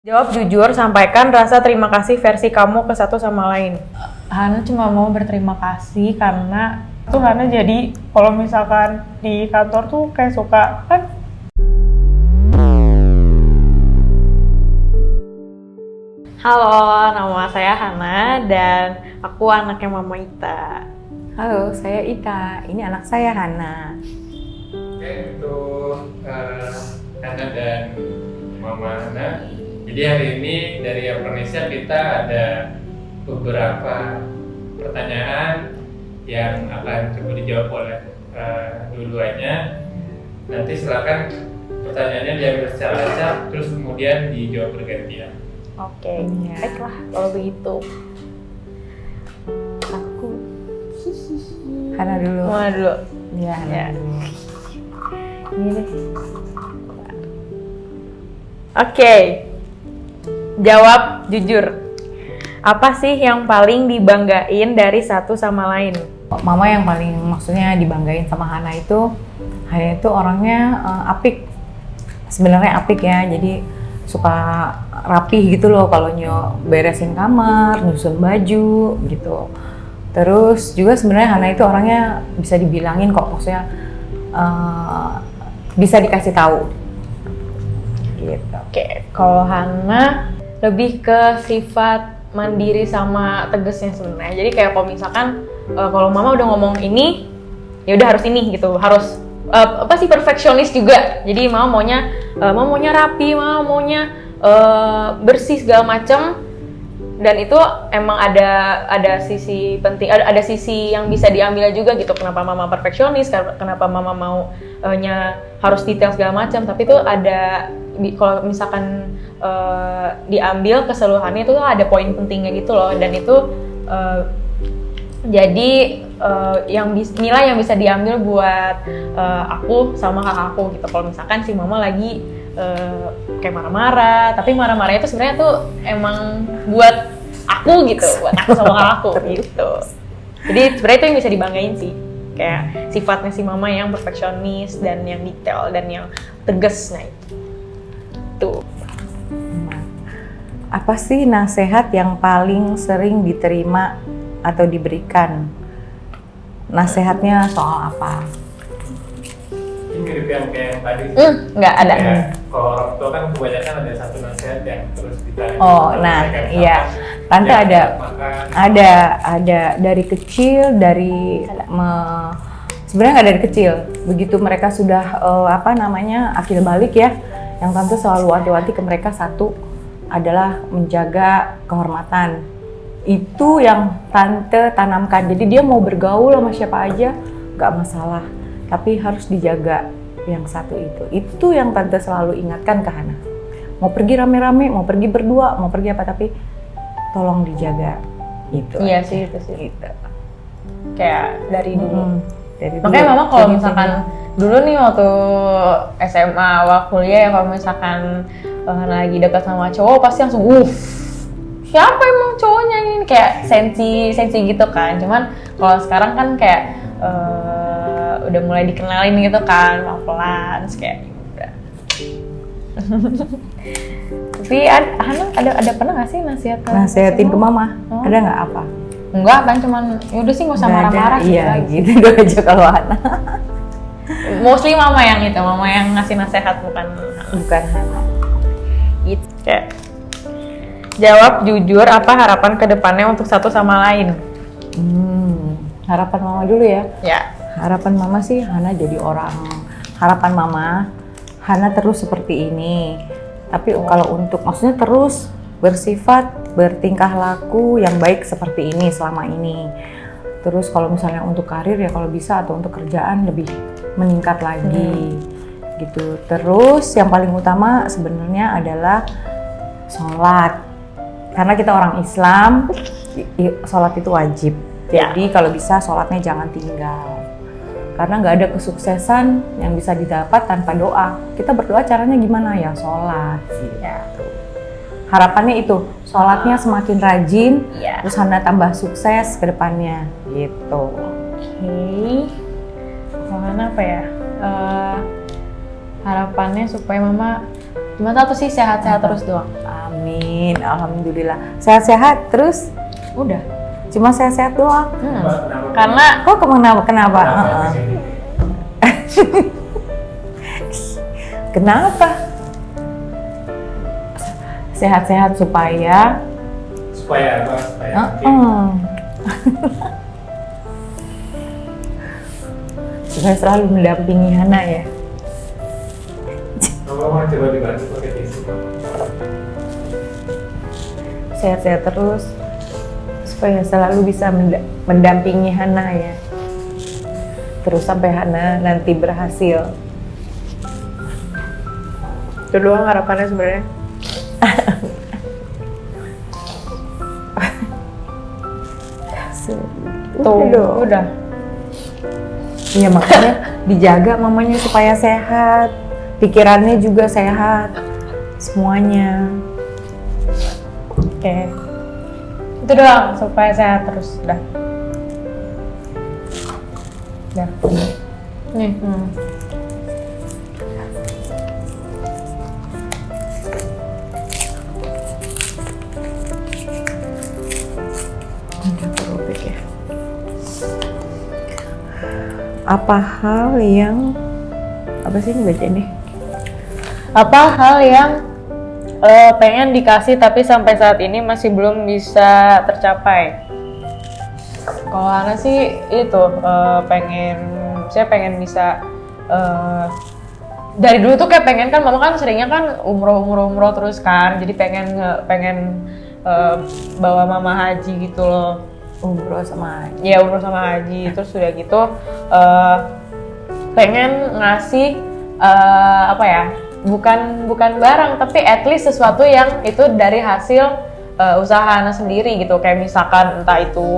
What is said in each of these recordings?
Jawab jujur, sampaikan rasa terima kasih versi kamu ke satu sama lain. Hana cuma mau berterima kasih karena tuh Hana jadi kalau misalkan di kantor tuh kayak suka kan. Halo, nama saya Hana dan aku anaknya Mama Ita. Halo, saya Ita. Ini anak saya Hana. Oke, untuk Hana dan Mama Hana. Jadi hari ini dari Appronesia kita ada beberapa pertanyaan yang akan coba dijawab oleh dua-duanya. Nanti silakan pertanyaannya diambil secara acak, terus kemudian dijawab bergantian. Oke, Ya. baiklah kalau begitu. Aku Hana dulu. Mama dulu. Iya, Hana Ya. dulu. Ini deh. Oke. Jawab jujur. Apa sih yang paling dibanggain dari satu sama lain? Mama yang paling maksudnya dibanggain sama Hana itu orangnya apik. Sebenarnya apik ya, jadi suka rapih gitu loh kalau beresin kamar, nyusun baju gitu. Terus juga sebenarnya Hana itu orangnya bisa dibilangin kok, maksudnya bisa dikasih tahu. Gitu. Oke, kalau Hana lebih ke sifat mandiri sama tegesnya sebenarnya. Jadi kayak kalau misalkan kalau Mama udah ngomong ini, ya udah harus ini gitu, harus perfeksionis juga. Jadi Mama maunya rapi, Mama maunya bersih segala macem. Dan itu emang ada sisi penting, ada sisi yang bisa diambil juga gitu. Kenapa Mama perfeksionis, kenapa Mama maunya harus detail segala macam. Tapi itu ada kalau misalkan diambil keseluruhannya itu ada poin pentingnya gitu loh. Dan itu jadi nilai yang bisa diambil buat aku sama kakakku gitu. Kalau misalkan si Mama lagi kayak marah-marah, tapi marah-marahnya itu sebenarnya tuh emang buat aku gitu, buat aku sama kakakku gitu. Jadi sebenarnya itu yang bisa dibanggain sih, kayak sifatnya si Mama yang perfeksionis dan yang detail dan yang tegas. Nah itu. Apa sih nasihat yang paling sering diterima atau diberikan? Nasihatnya soal apa? Ini mirip yang kayak yang tadi. Nggak ada. Ya, kalau orang tua kan kebanyakan ada satu nasihat yang terus ditanya. Oh, nah, iya. Tante ada dari kecil, sebenarnya nggak dari kecil. Begitu mereka sudah akil balik ya, yang tante selalu wanti-wanti ke mereka satu adalah menjaga kehormatan. Itu yang tante tanamkan. Jadi dia mau bergaul sama siapa aja nggak masalah, tapi harus dijaga yang satu itu. Itu yang tante selalu ingatkan ke Hana. Mau pergi rame-rame, mau pergi berdua, mau pergi apa, tapi tolong dijaga. Itu. Iya sih, itu sih. Gitu. Kayak dari dulu. Dari Makanya dulu. Mama kalau Jadi misalkan dulu nih waktu SMA awal kuliah ya, kalau misalkan lagi dekat sama cowok pasti langsung siapa emang cowoknya ini, kayak sensi gitu kan. Cuman kalau sekarang kan kayak udah mulai dikenalin gitu kan, pelan-pelan kayak udah. Tapi Hana ada pernah nggak sih nasihatin ke Mama? Oh. Ada nggak apa? Enggak kan, cuman yaudah sih nggak usah Nggak ada. marah-marah Iya, gitu. gitu aja kalau Hana. Mostly Mama yang ngasih nasihat, bukan Hana. gitu. Kayak jawab jujur, apa harapan kedepannya untuk satu sama lain? Harapan Mama dulu ya. Ya. Harapan Mama sih Hana jadi orang. Harapan Mama Hana terus seperti ini. Tapi kalau untuk maksudnya terus bersifat, bertingkah laku yang baik seperti ini selama ini. Terus kalau misalnya untuk karir ya kalau bisa, atau untuk kerjaan lebih meningkat lagi. Gitu. Terus yang paling utama sebenarnya adalah sholat. Karena kita orang Islam, sholat itu wajib. Jadi kalau bisa sholatnya jangan tinggal. Karena nggak ada kesuksesan yang bisa didapat tanpa doa. Kita berdoa caranya gimana ya? Sholat. Gitu. Harapannya itu, sholatnya semakin rajin, terus Hana tambah sukses ke depannya. Gitu. Oke. Mana apa ya? Harapannya supaya Mama cuma satu sih, sehat-sehat terus doang. Amin. Amin, alhamdulillah. Sehat-sehat terus? Udah. Cuma sehat-sehat doang. Karena Kok kenapa? Kenapa? Sehat-sehat supaya Supaya supaya selalu mendampingi Hana ya. Mama coba dibantu pakai tisu. Sehat-sehat terus supaya selalu bisa mendampingi Hana ya. Terus sampai Hana nanti berhasil. Itu doang harapannya sebenarnya. Tuh, Udah. Iya makanya dijaga mamanya supaya sehat, pikirannya juga sehat, semuanya. Oke. Itu doang supaya sehat terus. Udah. nih, Apa hal yang sih ini baca ini? apa hal yang pengen dikasih tapi sampai saat ini masih belum bisa tercapai? Kalau Hana sih itu saya pengen bisa dari dulu tuh kayak pengen kan, mama kan seringnya kan umroh terus kan, jadi pengen bawa mama haji gitu loh. Umroh sama Ya umroh sama haji, terus udah gitu pengen ngasih apa ya, bukan barang tapi at least sesuatu yang itu dari hasil usaha Hana sendiri gitu, kayak misalkan entah itu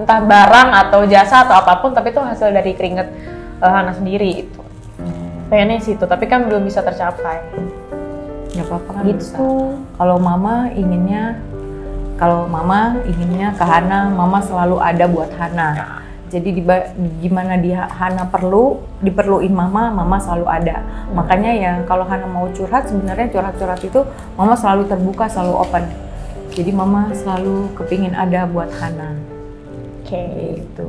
entah barang atau jasa atau apapun, tapi itu hasil dari keringet Hana sendiri itu. Pengennya situ, tapi kan belum bisa tercapai. nggak apa-apa kan Gitu. bisa. Kalau mama inginnya ke Hana, mama selalu ada buat Hana. Jadi gimana Hana diperluin mama selalu ada. Makanya ya kalau Hana mau curhat, sebenarnya curhat itu mama selalu terbuka, selalu open. Jadi mama selalu kepingin ada buat Hana. Oke. Gitu.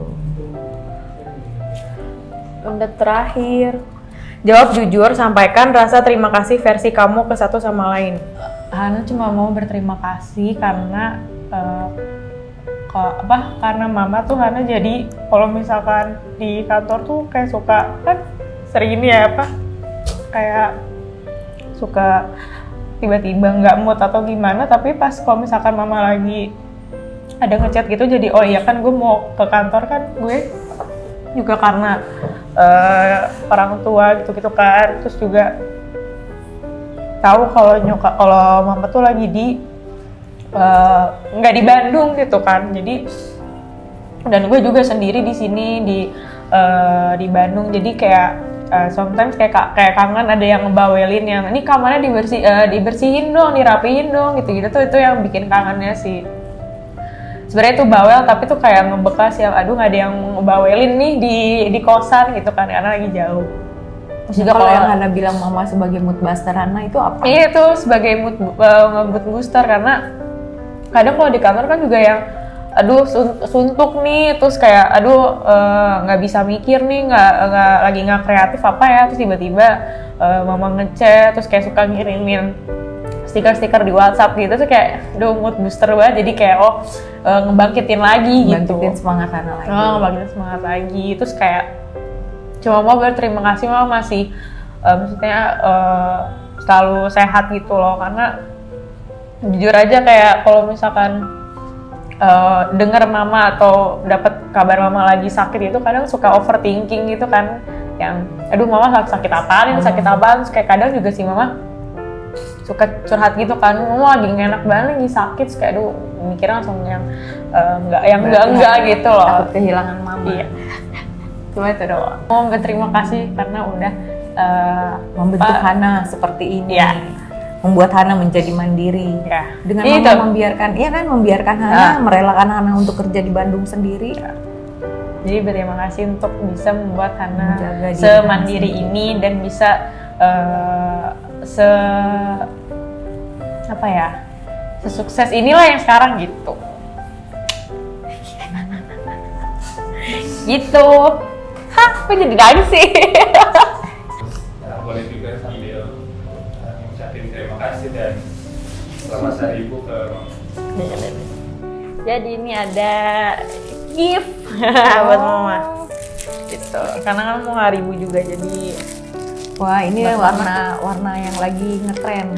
Udah terakhir. Jawab jujur, sampaikan rasa terima kasih versi kamu ke satu sama lain. Hana cuma mau berterima kasih karena karena mama tuh Hana jadi kalau misalkan di kantor tuh kayak suka kan sering ini ya kayak suka tiba-tiba nggak mood atau gimana, tapi pas kalau misalkan mama lagi ada ngechat gitu jadi oh iya kan gue mau ke kantor kan, gue juga karena orang tua gitu kan, terus juga tahu kalau mama tuh lagi nggak di Bandung gitu kan, jadi dan gue juga sendiri di sini di Bandung, jadi kayak sometimes kayak kangen ada yang ngebawelin yang ini kamarnya dibersihin dong, dirapiin dong gitu tuh, itu yang bikin kangennya sih. Sebenarnya itu bawel tapi tuh kayak ngebekas ya, aduh nggak ada yang ngebawelin nih di kosan gitu kan karena lagi jauh. Terus juga kalau yang Hana bilang mama sebagai mood booster Hana itu apa? Iya itu sebagai mood booster, karena kadang kalau di kantor kan juga yang aduh suntuk nih, terus kayak aduh nggak bisa mikir nih, nggak kreatif apa ya, terus tiba-tiba mama ngechat, terus kayak suka ngirimin stiker-stiker di WhatsApp gitu, tuh kayak aduh mood booster banget, jadi kayak ngebangkitin lagi gitu. Bangkitin semangat Hana lagi. Ngebangkitin semangat lagi, terus kayak cuma mau berterima kasih mama masih maksudnya selalu sehat gitu loh, karena jujur aja kayak kalau misalkan dengar mama atau dapat kabar mama lagi sakit itu kadang suka overthinking gitu kan, yang aduh mama sakit apaan, terus kayak kadang juga sih mama suka curhat gitu kan, mama lagi nggak enak banget, lagi sakit, terus kayak aduh mikirnya langsung yang enggak gitu loh, takut kehilangan mama. Iya. Cuma itu doang. Mau berterima kasih karena udah membentuk Hana seperti ini. Iya. Membuat Hana menjadi mandiri. Ya. Dengan Itu. mama membiarkan Hana, merelakan Hana untuk kerja di Bandung sendiri. Jadi berterima kasih untuk bisa membuat Hana Menjaga diri semandiri ini dan bisa apa ya, sesukses inilah yang sekarang gitu. Gitu. Hah, kok jadi nangis sih? Boleh juga sambil ngucapin terima kasih dan selamat hari ibu ke Jadi ini ada gift buat mama. Gitu. Karena kan mau hari ibu juga jadi Wah, ini warna yang lagi ngetren.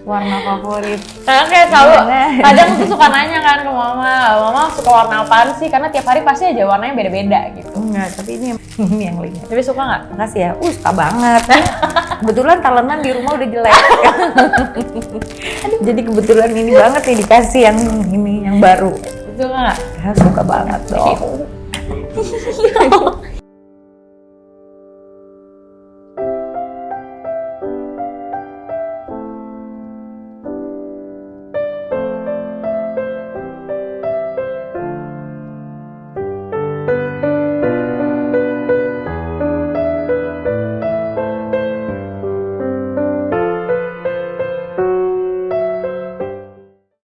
Warna favorit. karena kayak selalu Gimana? kadang tuh suka nanya kan ke mama suka warna apaan sih? Karena tiap hari pasti aja warnanya beda-beda gitu. Enggak, tapi ini yang lihat. Tapi suka nggak? Makasih ya. Suka banget. Kebetulan talenan di rumah udah jelek. Jadi kebetulan ini banget nih dikasih yang ini yang baru. Suka nggak? Ya, suka banget dong.